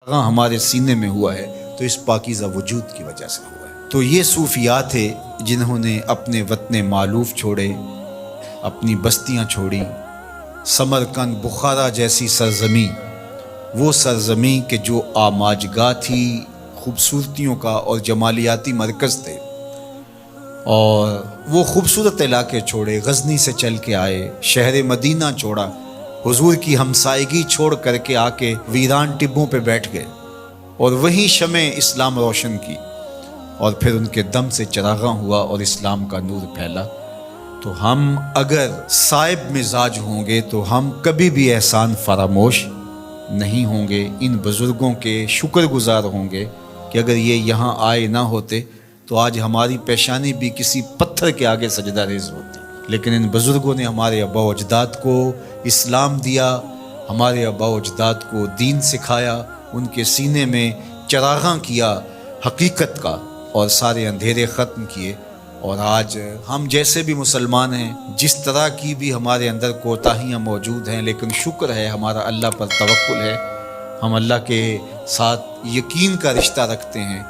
ہمارے سینے میں ہوا ہے تو اس پاکیزہ وجود کی وجہ سے ہوا ہے۔ تو یہ صوفیاء تھے جنہوں نے اپنے وطن مالوف چھوڑے، اپنی بستیاں چھوڑی، سمرقند بخارا جیسی سرزمین، وہ سرزمین کہ جو آماجگاہ تھی، خوبصورتیوں کا اور جمالیاتی مرکز تھے، اور وہ خوبصورت علاقے چھوڑے، غزنی سے چل کے آئے، شہر مدینہ چھوڑا، حضور کی ہمسائیگی چھوڑ کر کے آ کے ویران ٹبوں پہ بیٹھ گئے اور وہیں شمع اسلام روشن کی، اور پھر ان کے دم سے چراغاں ہوا اور اسلام کا نور پھیلا۔ تو ہم اگر صائب مزاج ہوں گے تو ہم کبھی بھی احسان فراموش نہیں ہوں گے، ان بزرگوں کے شکر گزار ہوں گے کہ اگر یہ یہاں آئے نہ ہوتے تو آج ہماری پیشانی بھی کسی پتھر کے آگے سجدہ ریز ہوتی، لیکن ان بزرگوں نے ہمارے آباء و اجداد کو اسلام دیا، ہمارے آباء و اجداد کو دین سکھایا، ان کے سینے میں چراغاں کیا حقیقت کا، اور سارے اندھیرے ختم کیے۔ اور آج ہم جیسے بھی مسلمان ہیں، جس طرح کی بھی ہمارے اندر کوتاہیاں موجود ہیں، لیکن شکر ہے ہمارا اللہ پر توکل ہے، ہم اللہ کے ساتھ یقین کا رشتہ رکھتے ہیں،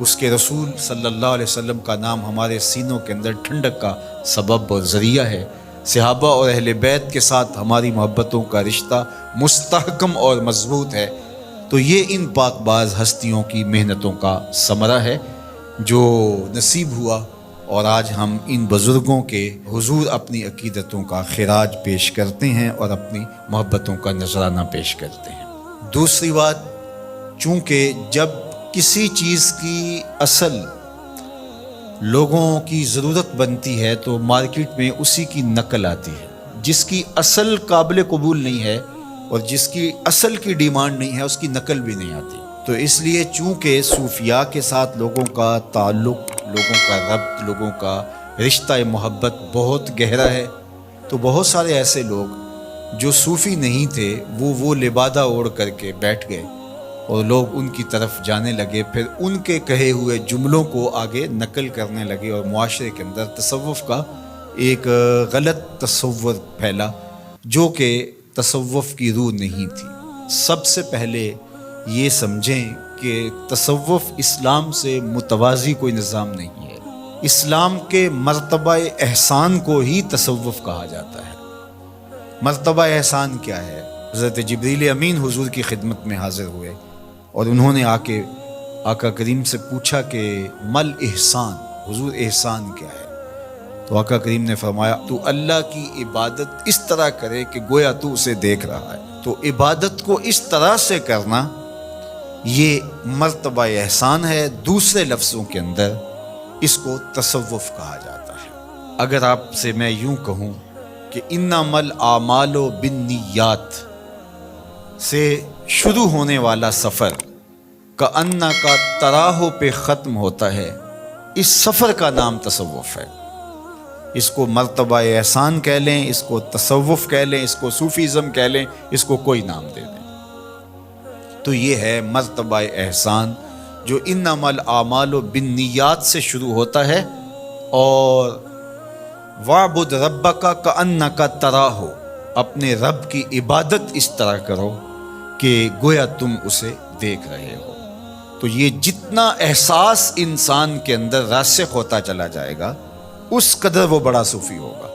اس کے رسول صلی اللہ علیہ وسلم کا نام ہمارے سینوں کے اندر ٹھنڈک کا سبب اور ذریعہ ہے، صحابہ اور اہل بیت کے ساتھ ہماری محبتوں کا رشتہ مستحکم اور مضبوط ہے۔ تو یہ ان پاک باز ہستیوں کی محنتوں کا ثمرہ ہے جو نصیب ہوا، اور آج ہم ان بزرگوں کے حضور اپنی عقیدتوں کا خراج پیش کرتے ہیں اور اپنی محبتوں کا نذرانہ پیش کرتے ہیں۔ دوسری بات، چونکہ جب کسی چیز کی اصل لوگوں کی ضرورت بنتی ہے تو مارکیٹ میں اسی کی نقل آتی ہے، جس کی اصل قابل قبول نہیں ہے اور جس کی اصل کی ڈیمانڈ نہیں ہے اس کی نقل بھی نہیں آتی۔ تو اس لیے چونکہ صوفیاء کے ساتھ لوگوں کا تعلق، لوگوں کا ربط، لوگوں کا رشتہ محبت بہت گہرا ہے، تو بہت سارے ایسے لوگ جو صوفی نہیں تھے وہ لبادہ اوڑھ کر کے بیٹھ گئے اور لوگ ان کی طرف جانے لگے، پھر ان کے کہے ہوئے جملوں کو آگے نقل کرنے لگے، اور معاشرے کے اندر تصوف کا ایک غلط تصور پھیلا جو کہ تصوف کی روح نہیں تھی۔ سب سے پہلے یہ سمجھیں کہ تصوف اسلام سے متوازی کوئی نظام نہیں ہے، اسلام کے مرتبہ احسان کو ہی تصوف کہا جاتا ہے۔ مرتبہ احسان کیا ہے؟ حضرت جبریل امین حضور کی خدمت میں حاضر ہوئے اور انہوں نے آ کے آقا کریم سے پوچھا کہ مل احسان، حضور احسان کیا ہے؟ تو آقا کریم نے فرمایا تو اللہ کی عبادت اس طرح کرے کہ گویا تو اسے دیکھ رہا ہے۔ تو عبادت کو اس طرح سے کرنا یہ مرتبہ احسان ہے، دوسرے لفظوں کے اندر اس کو تصوف کہا جاتا ہے۔ اگر آپ سے میں یوں کہوں کہ انما الاعمال بالنیات سے شروع ہونے والا سفر کأنکا تراہ پہ ختم ہوتا ہے، اس سفر کا نام تصوف ہے۔ اس کو مرتبہ احسان کہہ لیں، اس کو تصوف کہہ لیں، اس کو صوفیزم کہہ لیں، اس کو کوئی نام دے دیں، تو یہ ہے مرتبہ احسان جو انما الاعمال بالنیات سے شروع ہوتا ہے، اور وَاعْبُدْ رَبَّكَ كَأَنَّكَ تَرَاهُ، اپنے رب کی عبادت اس طرح کرو کہ گویا تم اسے دیکھ رہے ہو۔ تو یہ جتنا احساس انسان کے اندر راسخ ہوتا چلا جائے گا اس قدر وہ بڑا صوفی ہوگا۔